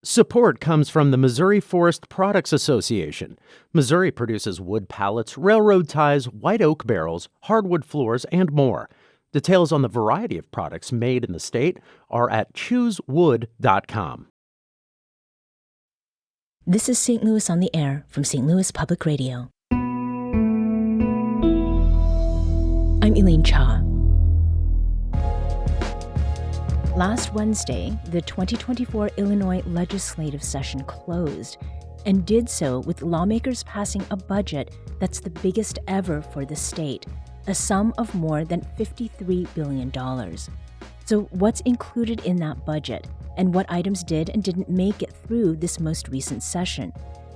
Support comes from the Missouri Forest Products Association. Missouri produces wood pallets, railroad ties, white oak barrels, hardwood floors, and more. Details on the variety of products made in the state are at choosewood.com. This is St. Louis on the Air from St. Louis Public Radio. I'm Elaine Cha. Last Wednesday, the 2024 Illinois legislative session closed, and did so with lawmakers passing a budget that's the biggest ever for the state, a sum of more than $53 billion. So what's included in that budget, and what items did and didn't make it through this most recent session?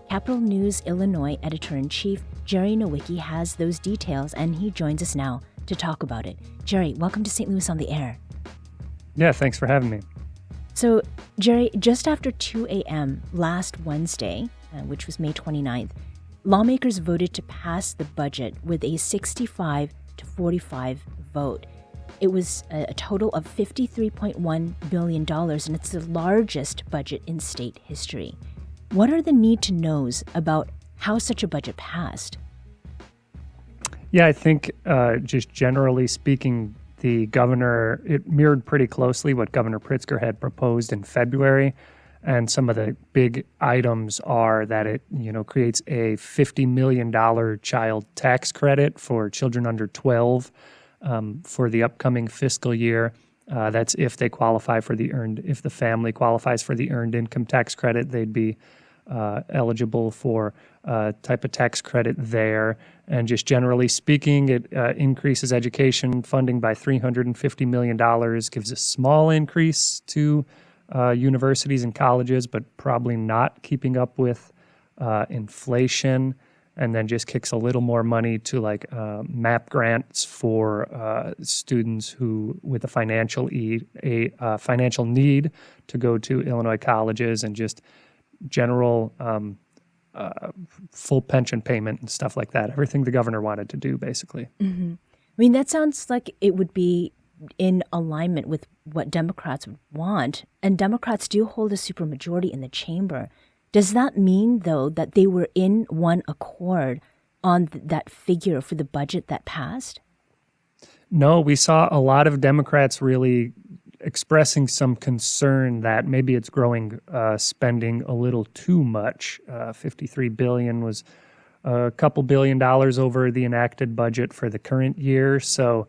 Capital News Illinois Editor-in-chief Jerry Nowicki has those details, and he joins us now to talk about it. Jerry, welcome to St. Louis on the Air. Yeah, thanks for having me. So, Jerry, just after 2 a.m. last Wednesday, which was May 29th, lawmakers voted to pass the budget with a 65 to 45 vote. It was a total of $53.1 billion, and it's the largest budget in state history. What are the need-to-knows about how such a budget passed? Yeah, I think just generally speaking, the governor, it mirrored pretty closely what Governor Pritzker had proposed in February. And some of the big items are that it, creates a $50 million child tax credit for children under 12 for the upcoming fiscal year. That's if they qualify for if the family qualifies for the earned income tax credit, they'd be eligible for type of tax credit there. And just generally speaking, it increases education funding by $350 million, gives a small increase to universities and colleges, but probably not keeping up with inflation, and then just kicks a little more money to MAP grants for students who with a financial need to go to Illinois colleges, and just general full pension payment and stuff like that. Everything the governor wanted to do, basically. Mm-hmm. I mean, that sounds like it would be in alignment with what Democrats would want, and Democrats do hold a supermajority in the chamber. Does that mean, though, that they were in one accord on that figure for the budget that passed? No, we saw a lot of Democrats really expressing some concern that maybe it's growing spending a little too much. $53 billion was a couple $1 billion over the enacted budget for the current year, so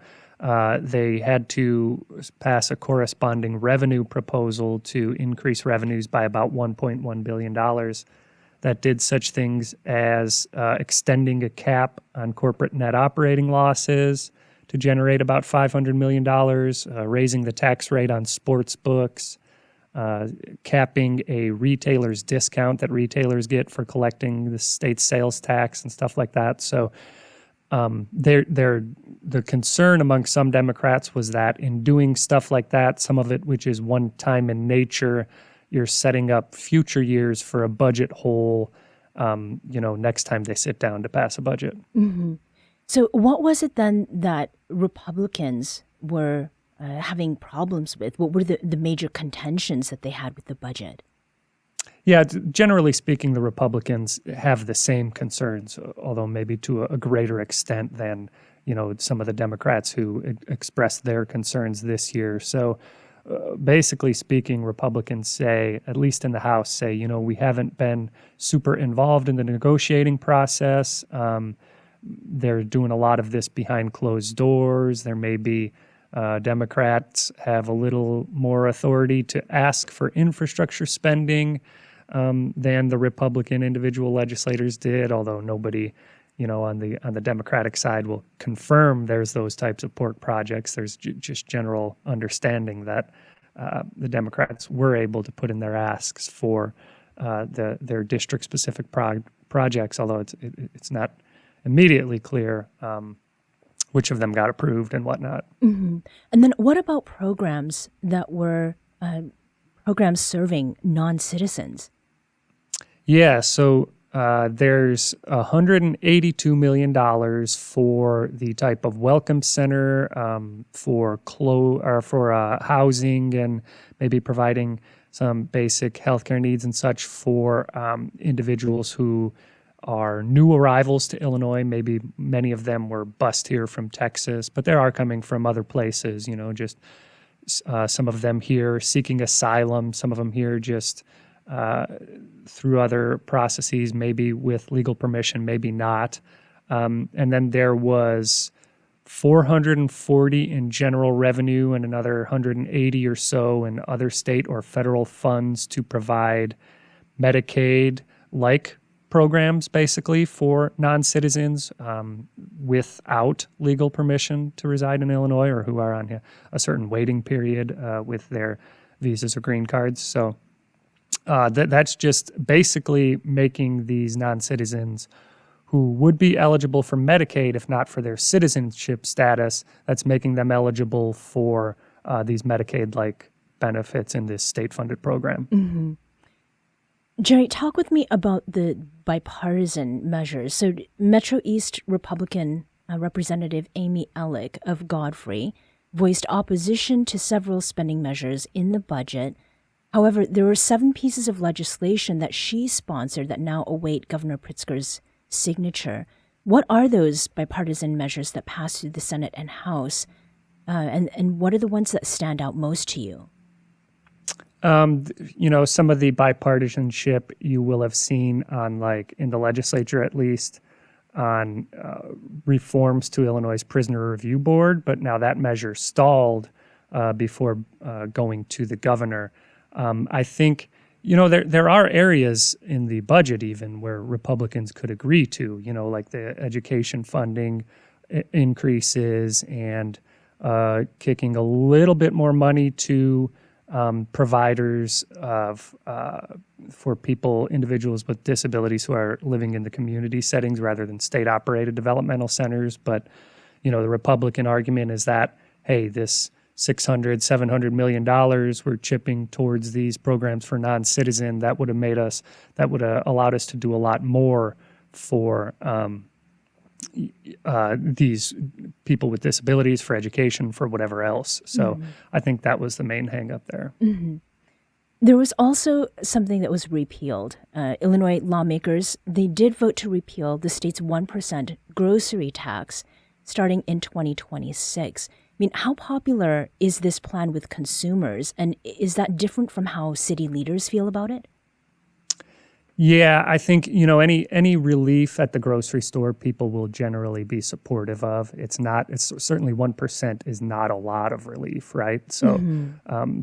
they had to pass a corresponding revenue proposal to increase revenues by about $1.1 billion. That did such things as extending a cap on corporate net operating losses to generate about $500 million, raising the tax rate on sports books, capping a retailer's discount that retailers get for collecting the state's sales tax and stuff like that. So the concern among some Democrats was that in doing stuff like that, some of it which is one time in nature, you're setting up future years for a budget hole, next time they sit down to pass a budget. Mm-hmm. So what was it then that Republicans were having problems with? What were the major contentions that they had with the budget? Yeah, generally speaking, the Republicans have the same concerns, although maybe to a greater extent than, some of the Democrats who expressed their concerns this year. So basically speaking, Republicans say, at least in the House, we haven't been super involved in the negotiating process. They're doing a lot of this behind closed doors. There may be Democrats have a little more authority to ask for infrastructure spending than the Republican individual legislators did, although nobody, on the Democratic side will confirm there's those types of port projects. There's just general understanding that the Democrats were able to put in their asks for their district-specific projects, although it's not immediately clear which of them got approved and whatnot. Mm-hmm. And then what about programs that were programs serving non-citizens? Yeah, so there's $182 million for the type of welcome center, for housing, and maybe providing some basic healthcare needs and such for individuals who are new arrivals to Illinois. Maybe many of them were bused here from Texas, but they are coming from other places, just some of them here seeking asylum, some of them here just through other processes, maybe with legal permission, maybe not. And then there was 440 in general revenue and another 180 or so in other state or federal funds to provide Medicaid-like programs, basically, for non-citizens without legal permission to reside in Illinois or who are on a certain waiting period with their visas or green cards. So that's just basically making these non-citizens who would be eligible for Medicaid if not for their citizenship status, that's making them eligible for these Medicaid-like benefits in this state-funded program. Mm-hmm. Jerry, talk with me about the bipartisan measures. So Metro East Republican Representative Amy Ellick of Godfrey voiced opposition to several spending measures in the budget. However, there were 7 pieces of legislation that she sponsored that now await Governor Pritzker's signature. What are those bipartisan measures that passed through the Senate and House? And what are the ones that stand out most to you? Some of the bipartisanship you will have seen on, in the legislature at least, on reforms to Illinois' Prisoner Review Board, but now that measure stalled before going to the governor. I think, there are areas in the budget even where Republicans could agree to, like the education funding increases and kicking a little bit more money to providers for individuals with disabilities who are living in the community settings rather than state-operated developmental centers. But, the Republican argument is that, hey, this $600-700 million we're chipping towards these programs for non-citizen, that would have allowed us to do a lot more for these people with disabilities, for education, for whatever else. So I think that was the main hang up there. Mm-hmm. There was also something that was repealed. Illinois lawmakers, they did vote to repeal the state's 1% grocery tax starting in 2026. I mean, how popular is this plan with consumers, and is that different from how city leaders feel about it? Yeah, I think, any relief at the grocery store, people will generally be supportive of. It's certainly 1% is not a lot of relief, right? So,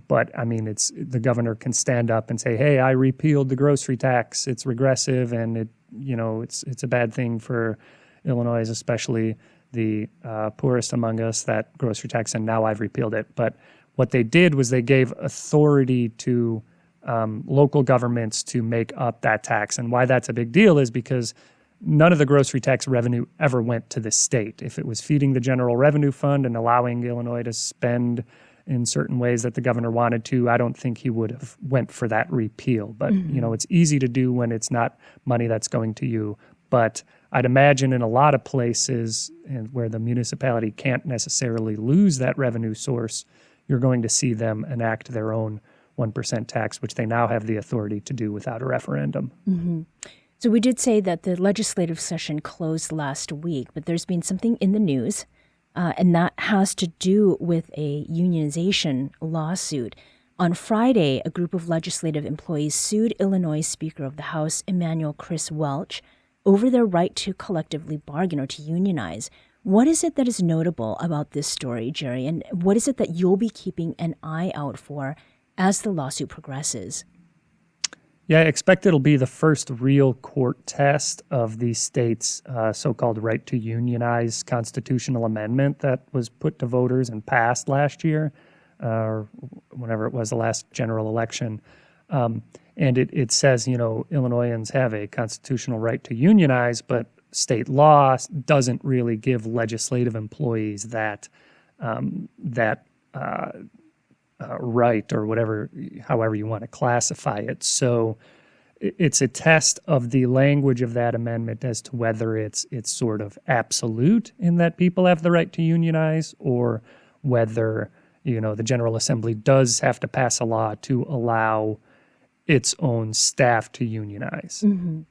but I mean, the governor can stand up and say, hey, I repealed the grocery tax. It's regressive and it's a bad thing for Illinois, especially the poorest among us, that grocery tax, and now I've repealed it. But what they did was they gave authority to local governments to make up that tax. And why that's a big deal is because none of the grocery tax revenue ever went to the state. If it was feeding the general revenue fund and allowing Illinois to spend in certain ways that the governor wanted to, I don't think he would have went for that repeal. But, it's easy to do when it's not money that's going to you. But I'd imagine in a lot of places where the municipality can't necessarily lose that revenue source, you're going to see them enact their own 1% tax, which they now have the authority to do without a referendum. Mm-hmm. So we did say that the legislative session closed last week, but there's been something in the news, and that has to do with a unionization lawsuit. On Friday, a group of legislative employees sued Illinois Speaker of the House Emanuel Welch over their right to collectively bargain or to unionize. What is it that is notable about this story, Jerry, and what is it that you'll be keeping an eye out for as the lawsuit progresses? Yeah, I expect it'll be the first real court test of the state's so-called right to unionize constitutional amendment that was put to voters and passed last year, or whenever it was the last general election. And it says, Illinoisans have a constitutional right to unionize, but state law doesn't really give legislative employees that right, or however you want to classify it. So it's a test of the language of that amendment as to whether it's sort of absolute in that people have the right to unionize, or whether the General Assembly does have to pass a law to allow its own staff to unionize. Mm-hmm.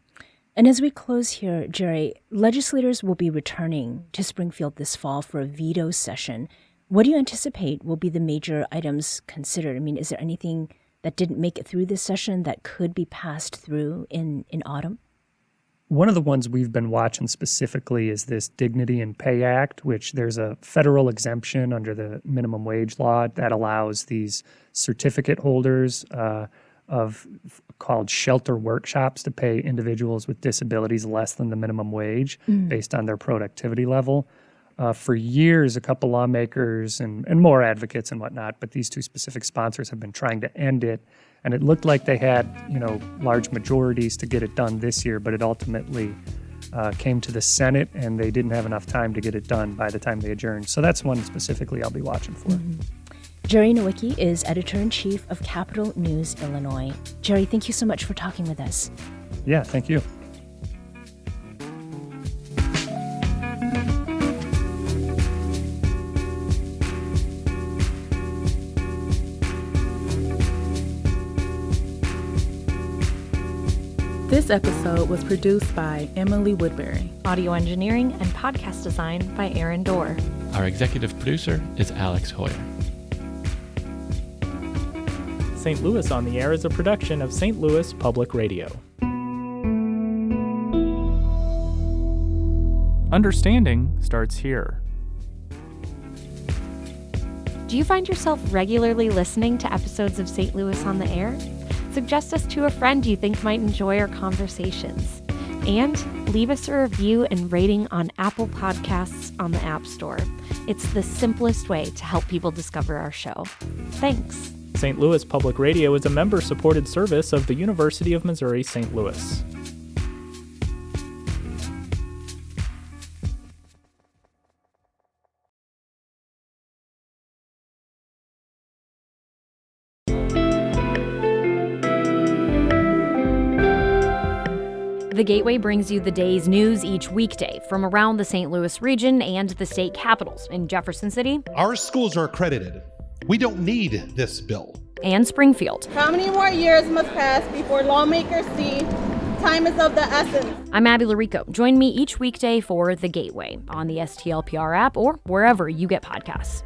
And as we close here, Jerry, legislators will be returning to Springfield this fall for a veto session. What do you anticipate will be the major items considered? I mean, is there anything that didn't make it through this session that could be passed through in autumn? One of the ones we've been watching specifically is this Dignity and Pay Act, which there's a federal exemption under the minimum wage law that allows these certificate holders called shelter workshops to pay individuals with disabilities less than the minimum wage based on their productivity level. For years, a couple lawmakers and more advocates and whatnot, but these two specific sponsors have been trying to end it. And it looked like they had, large majorities to get it done this year, but it ultimately came to the Senate, and they didn't have enough time to get it done by the time they adjourned. So that's one specifically I'll be watching for. Mm-hmm. Jerry Nowicki is editor-in-chief of Capital News, Illinois. Jerry, thank you so much for talking with us. Yeah, thank you. This episode was produced by Emily Woodbury. Audio engineering and podcast design by Aaron Dorr. Our executive producer is Alex Hoyer. St. Louis on the Air is a production of St. Louis Public Radio. Understanding starts here. Do you find yourself regularly listening to episodes of St. Louis on the Air? Suggest us to a friend you think might enjoy our conversations. And leave us a review and rating on Apple Podcasts on the App Store. It's the simplest way to help people discover our show. Thanks. St. Louis Public Radio is a member-supported service of the University of Missouri St. Louis. The Gateway brings you the day's news each weekday from around the St. Louis region and the state capitals in Jefferson City. Our schools are accredited. We don't need this bill. And Springfield. How many more years must pass before lawmakers see time is of the essence? I'm Abby Larico. Join me each weekday for The Gateway on the STLPR app or wherever you get podcasts.